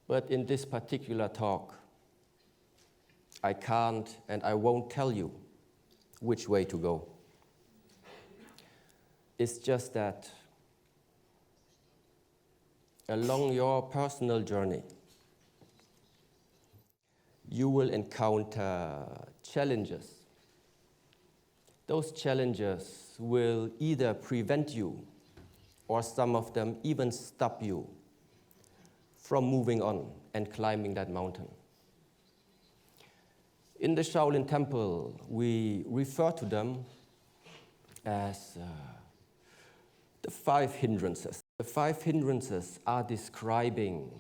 But in this particular talk, I can't and I won't tell you which way to go. It's just that along your personal journey, you will encounter challenges. Those challenges will either prevent you, or some of them even stop you from moving on and climbing that mountain. In the Shaolin Temple, we refer to them as the 5 hindrances. The 5 hindrances are describing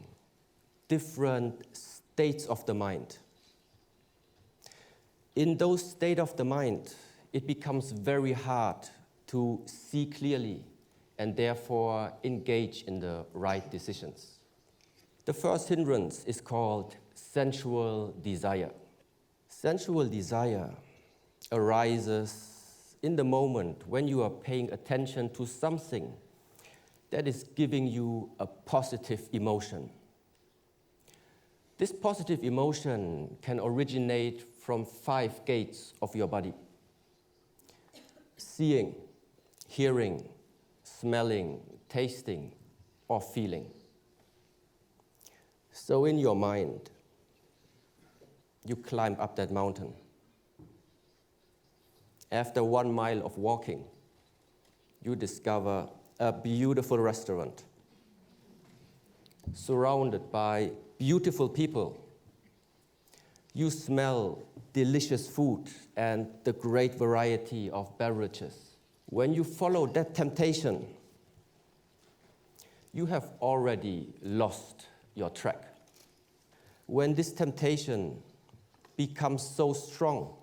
different states of the mind. In those states of the mind, it becomes very hard to see clearly and therefore engage in the right decisions. The first hindrance is called sensual desire. Sensual desire arises in the moment when you are paying attention to something that is giving you a positive emotion. This positive emotion can originate from 5 gates of your body: seeing, hearing, smelling, tasting, or feeling. So in your mind, you climb up that mountain. After 1 mile of walking, you discover a beautiful restaurant surrounded by beautiful people. You smell delicious food and the great variety of beverages. When you follow that temptation, you have already lost your track. When this temptation becomes so strong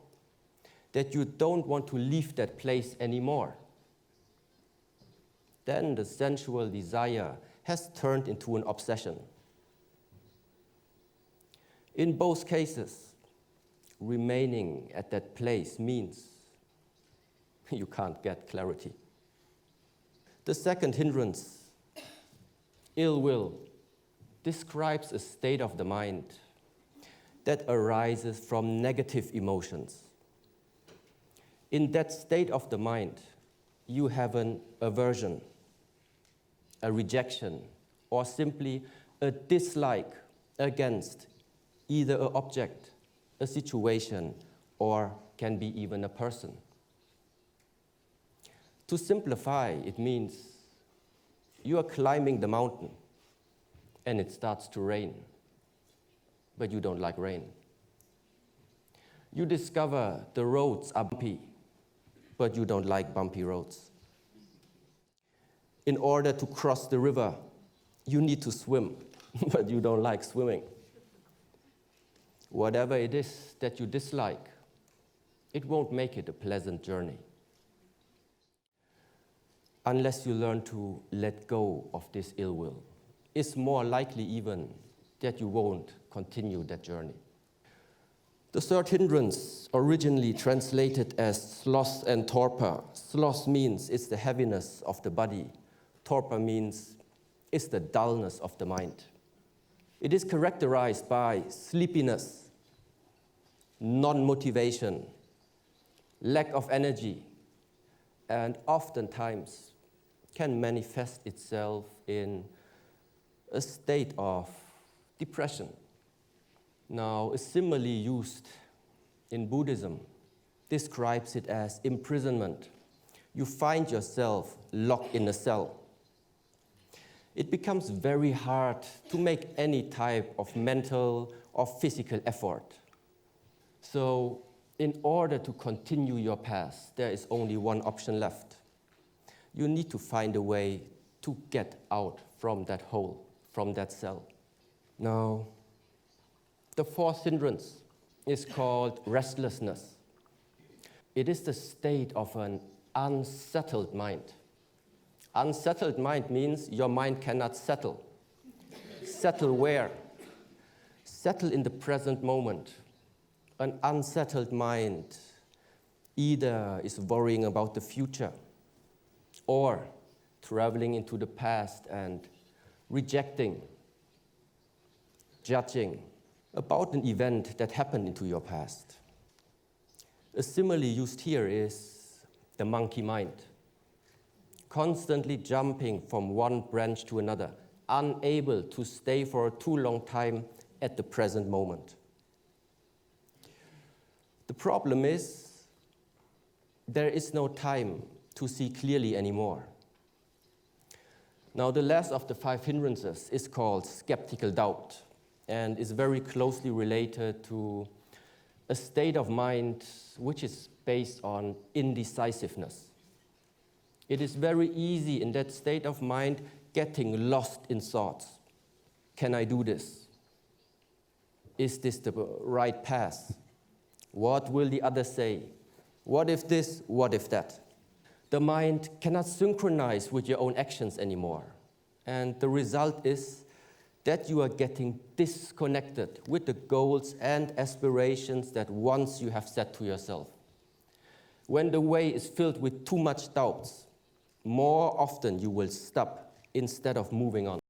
that you don't want to leave that place anymore, then the sensual desire has turned into an obsession. In both cases, remaining at that place means you can't get clarity. The second hindrance, ill will, describes a state of the mind that arises from negative emotions. In that state of the mind, you have an aversion, a rejection, or simply a dislike against either an object, a situation, or can be even a person. To simplify, it means you are climbing the mountain and it starts to rain, but you don't like rain. You discover the roads are bumpy, but you don't like bumpy roads. In order to cross the river, you need to swim, but you don't like swimming. Whatever it is that you dislike, it won't make it a pleasant journey. Unless you learn to let go of this ill will, it's more likely even that you won't continue that journey. The third hindrance, originally translated as sloth and torpor. Sloth means it's the heaviness of the body. Torpor means it's the dullness of the mind. It is characterized by sleepiness, non-motivation, lack of energy, and oftentimes can manifest itself in a state of depression. Now, a simile used in Buddhism describes it as imprisonment. You find yourself locked in a cell. It becomes very hard to make any type of mental or physical effort. So, in order to continue your path, there is only one option left. You need to find a way to get out from that hole, from that cell. Now, the fourth hindrance is called restlessness. It is the state of an unsettled mind. Unsettled mind means your mind cannot settle. Settle where? Settle in the present moment. An unsettled mind either is worrying about the future or traveling into the past and rejecting judging about an event that happened into your past. A simile used here is the monkey mind, constantly jumping from one branch to another, unable to stay for a too long time at the present moment. The problem is, there is no time to see clearly anymore. Now, the last of the 5 hindrances is called skeptical doubt and is very closely related to a state of mind which is based on indecisiveness. It is very easy in that state of mind getting lost in thoughts. Can I do this? Is this the right path? What will the others say? What if this? What if that? The mind cannot synchronize with your own actions anymore. And the result is that you are getting disconnected with the goals and aspirations that once you have set to yourself. When the way is filled with too much doubts, more often you will stop instead of moving on.